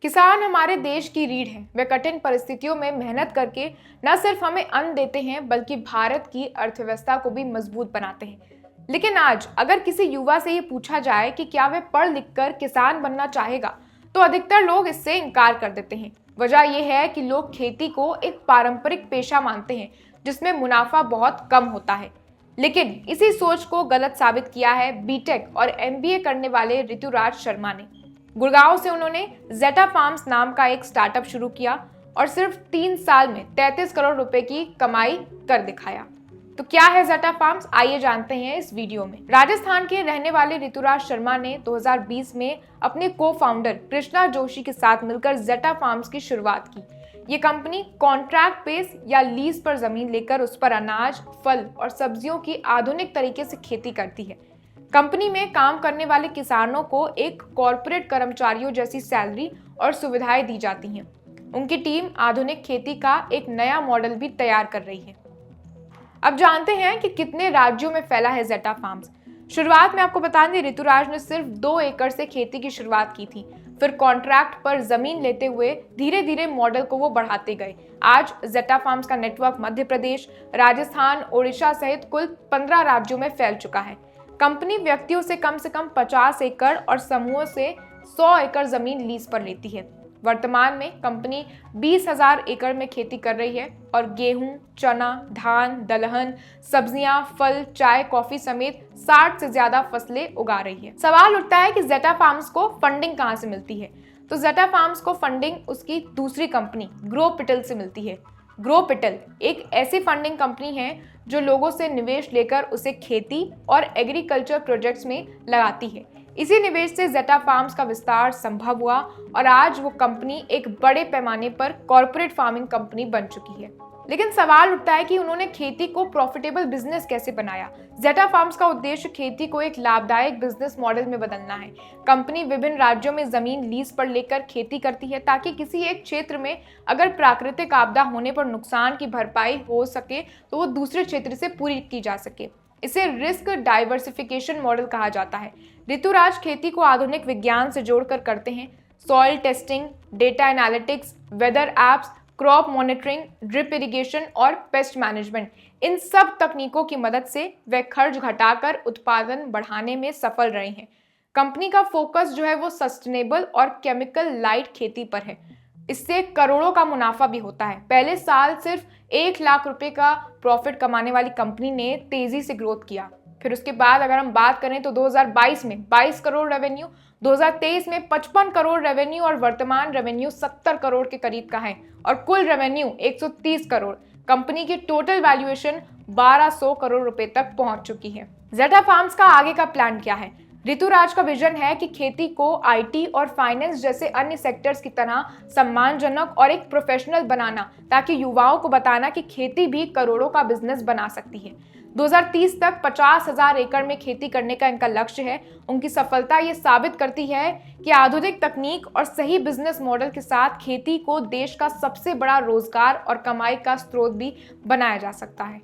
किसान हमारे देश की रीढ़ है। वे कठिन परिस्थितियों में मेहनत करके न सिर्फ हमें अन्न देते हैं बल्कि भारत की अर्थव्यवस्था को भी मजबूत बनाते हैं। लेकिन आज अगर किसी युवा से ये पूछा जाए कि क्या वे पढ़ लिख कर किसान बनना चाहेगा, तो अधिकतर लोग इससे इनकार कर देते हैं। वजह यह है कि लोग खेती को एक पारंपरिक पेशा मानते हैं जिसमें मुनाफा बहुत कम होता है। लेकिन इसी सोच को गलत साबित किया है बीटेक और एमबीए करने वाले ऋतुराज शर्मा ने। गुड़गांव से उन्होंने जेटा फार्म्स नाम का एक स्टार्टअप शुरू किया और सिर्फ 3 साल में 33 करोड़ रुपए की कमाई कर दिखाया। तो क्या है जेटा फार्म्स, आइए जानते हैं इस वीडियो में। राजस्थान के रहने वाले ऋतुराज शर्मा ने 2020 में अपने को फाउंडर कृष्णा जोशी के साथ मिलकर जेटा फार्म्स की शुरुआत की। ये कंपनी कॉन्ट्रैक्ट बेस या लीज पर जमीन लेकर उस पर अनाज, फल और सब्जियों की आधुनिक तरीके से खेती करती है। कंपनी में काम करने वाले किसानों को एक कॉर्पोरेट कर्मचारियों जैसी सैलरी और सुविधाएं दी जाती हैं। उनकी टीम आधुनिक खेती का एक नया मॉडल भी तैयार कर रही है। अब जानते हैं कि कितने राज्यों में फैला है जेटा फार्म्स। शुरुआत में आपको बता दें, ऋतुराज ने सिर्फ 2 एकड़ से खेती की शुरुआत की थी। फिर कॉन्ट्रैक्ट पर जमीन लेते हुए धीरे धीरे मॉडल को वो बढ़ाते गए। आज जेटा फार्म्स का नेटवर्क मध्य प्रदेश, राजस्थान, ओडिशा सहित कुल 15 राज्यों में फैल चुका है। कंपनी व्यक्तियों से कम 50 एकड़ और समूहों से 100 एकड़ जमीन लीज पर लेती है। वर्तमान में कंपनी 20,000 एकड़ में खेती कर रही है और गेहूं, चना, धान, दलहन, सब्जियां, फल, चाय, कॉफी समेत 60 से ज्यादा फसलें उगा रही है। सवाल उठता है कि जेटा फार्म्स को फंडिंग कहां से मिलती है। तो जेटा फार्म्स को फंडिंग उसकी दूसरी कंपनी ग्रोपिटल से मिलती है। ग्रोपिटल एक ऐसी फंडिंग कंपनी है जो लोगों से निवेश लेकर उसे खेती और एग्रीकल्चर प्रोजेक्ट्स में लगाती है। इसी निवेश से जेटा फार्म्स का विस्तार संभव हुआ और आज वो कंपनी एक बड़े पैमाने पर कॉर्पोरेट फार्मिंग कंपनी बन चुकी है। लेकिन सवाल उठता है कि उन्होंने खेती को प्रॉफिटेबल बिजनेस कैसे बनाया। जेटा फार्म्स का उद्देश्य खेती को एक लाभदायक बिजनेस मॉडल में बदलना है। कंपनी विभिन्न राज्यों में जमीन लीज पर लेकर खेती करती है ताकि किसी एक क्षेत्र में अगर प्राकृतिक आपदा होने पर नुकसान की भरपाई हो सके तो वो दूसरे क्षेत्र से पूरी की जा सके। इसे रिस्क डाइवर्सिफिकेशन मॉडल कहा जाता है। ऋतुराज खेती को आधुनिक विज्ञान से जोड़कर करते हैं। Soil testing, data analytics, weather apps, crop monitoring, drip irrigation और पेस्ट मैनेजमेंट, इन सब तकनीकों की मदद से वे खर्च घटाकर उत्पादन बढ़ाने में सफल रहे हैं। कंपनी का फोकस जो है वो सस्टेनेबल और केमिकल लाइट खेती पर है। इससे करोड़ों का मुनाफा भी होता है। पहले साल सिर्फ 1 लाख रुपए का प्रॉफिट कमाने वाली कंपनी ने तेजी से ग्रोथ किया। फिर उसके बाद अगर हम बात करें तो 2022 में 22 करोड़ रेवेन्यू, 2023 में 55 करोड़ रेवेन्यू और वर्तमान रेवेन्यू 70 करोड़ के करीब का है और कुल रेवेन्यू 130 करोड़। कंपनी की टोटल वैल्यूएशन 1200 करोड़ रुपए तक पहुंच चुकी है। जेटा फार्म्स का आगे का प्लान क्या है। ऋतुराज का विजन है कि खेती को आईटी और फाइनेंस जैसे अन्य सेक्टर्स की तरह सम्मानजनक और एक प्रोफेशनल बनाना, ताकि युवाओं को बताना कि खेती भी करोड़ों का बिजनेस बना सकती है। 2030 तक 50,000 एकड़ में खेती करने का इनका लक्ष्य है। उनकी सफलता ये साबित करती है कि आधुनिक तकनीक और सही बिजनेस मॉडल के साथ खेती को देश का सबसे बड़ा रोजगार और कमाई का स्रोत भी बनाया जा सकता है।